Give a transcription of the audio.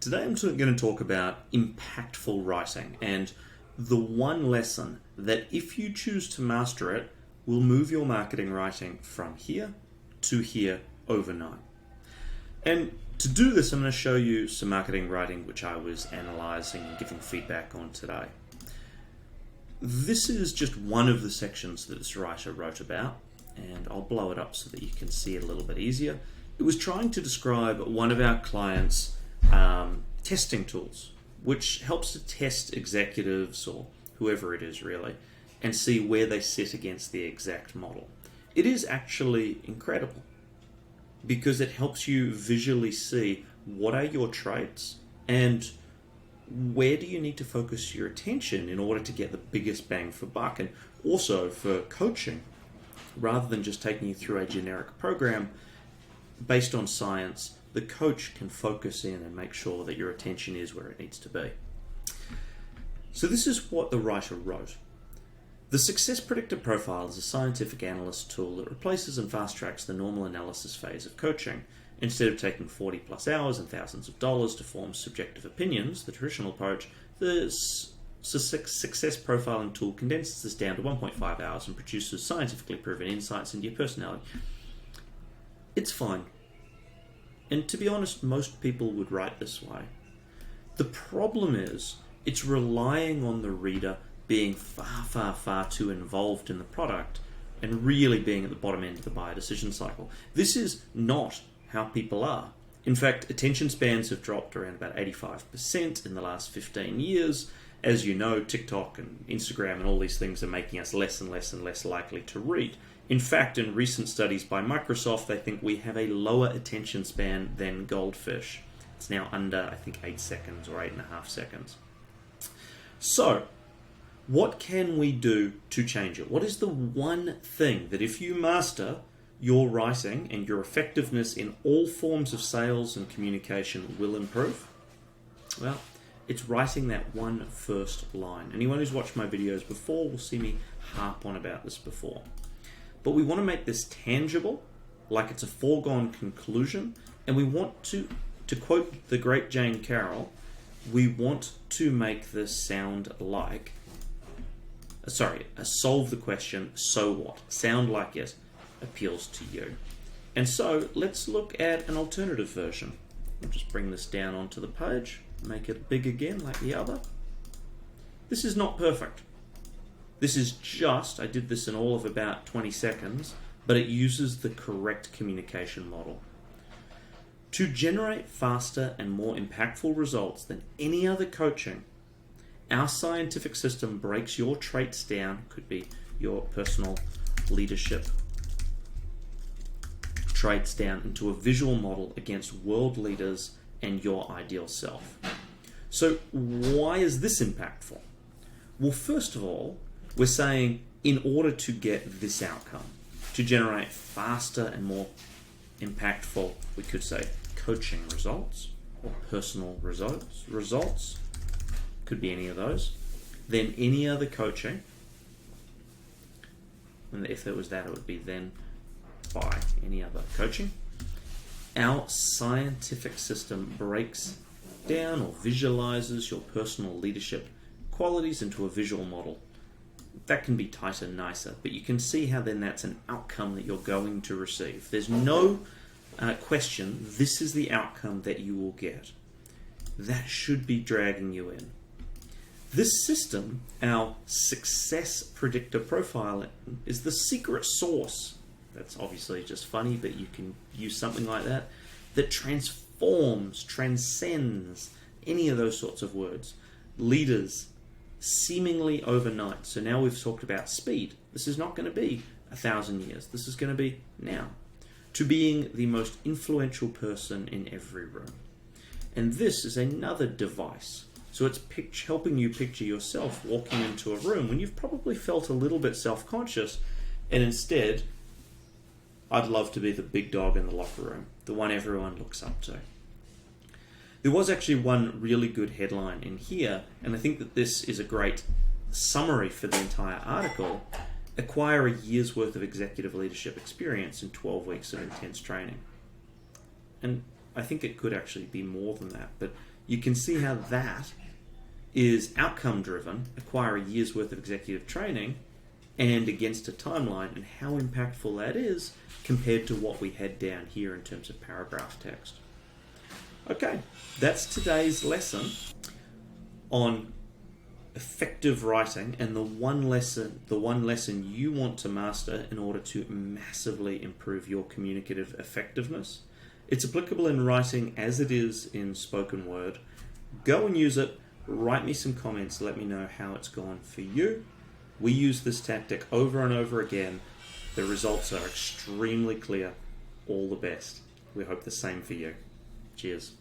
Today I'm going to talk about impactful writing and the one lesson that if you choose to master it will move your marketing writing from here to here overnight. And to do this, I'm going to show you some marketing writing which I was analyzing and giving feedback on today. This is just one of the sections that this writer wrote about, and I'll blow it up so that you can see it a little bit easier. It was trying to describe one of our clients' testing tools, which helps to test executives or whoever it is really, and see where they sit against the exact model. It is actually incredible because it helps you visually see what are your traits and where do you need to focus your attention in order to get the biggest bang for buck, and also for coaching, rather than just taking you through a generic program based on science. The coach can focus in and make sure that your attention is where it needs to be. So this is what the writer wrote. The Success Predictor Profile is a scientific analyst tool that replaces and fast-tracks the normal analysis phase of coaching. Instead of taking 40 plus hours and thousands of dollars to form subjective opinions, the traditional approach, the Success Profiling tool condenses this down to 1.5 hours and produces scientifically proven insights into your personality. It's fine. And to be honest, most people would write this way. The problem is, it's relying on the reader being far too involved in the product and really being at the bottom end of the buyer decision cycle. This is not how people are. In fact, attention spans have dropped around about 85% in the last 15 years. As you know, TikTok and Instagram and all these things are making us less and less likely to read. In fact, in recent studies by Microsoft, they think we have a lower attention span than goldfish. It's now under, I think, 8 seconds or 8.5 seconds. So, what can we do to change it? What is the one thing that if you master your writing and your effectiveness in all forms of sales and communication will improve? Well, it's writing that one first line. Anyone who's watched my videos before will see me harp on about this before. But we want to make this tangible, like it's a foregone conclusion, and we want to quote the great Jane Carroll, we want to make this sound like, solve the question, so what? Sound like it appeals to you. And so let's look at an alternative version. I'll just bring this down onto the page, make it big again like the other. This is not perfect. This is just, I did this in all of about 20 seconds, but it uses the correct communication model. To generate faster and more impactful results than any other coaching, our scientific system breaks your traits down, could be your personal leadership traits down, into a visual model against world leaders and your ideal self. So why is this impactful? Well, first of all, we're saying in order to get this outcome, to generate faster and more impactful, we could say coaching results or personal results, could be any of those, than any other coaching. And if there was that, it would be then by any other coaching. Our scientific system breaks down or visualizes your personal leadership qualities into a visual model. That can be tighter, nicer, but you can see how then that's an outcome that you're going to receive. There's no question, this is the outcome that you will get. That should be dragging you in. This system, our Success Predictor Profiling, is the secret sauce. That's obviously just funny, but you can use something like that, that transforms, transcends any of those sorts of words. Leaders, seemingly overnight. So now we've talked about speed. This is not going to be 1,000 years. This is going to be now. To being the most influential person in every room. And this is another device. So it's helping you picture yourself walking into a room when you've probably felt a little bit self-conscious, and instead, I'd love to be the big dog in the locker room, the one everyone looks up to. There was actually one really good headline in here, and I think that this is a great summary for the entire article. Acquire a year's worth of executive leadership experience in 12 weeks of intense training. And I think it could actually be more than that, but you can see how that is outcome driven, acquire a year's worth of executive training, and against a timeline, and how impactful that is compared to what we had down here in terms of paragraph text. Okay, that's today's lesson on effective writing, and the one lesson you want to master in order to massively improve your communicative effectiveness. It's applicable in writing as it is in spoken word. Go and use it. Write me some comments. Let me know how it's gone for you. We use this tactic over and over again. The results are extremely clear. All the best. We hope the same for you. Cheers.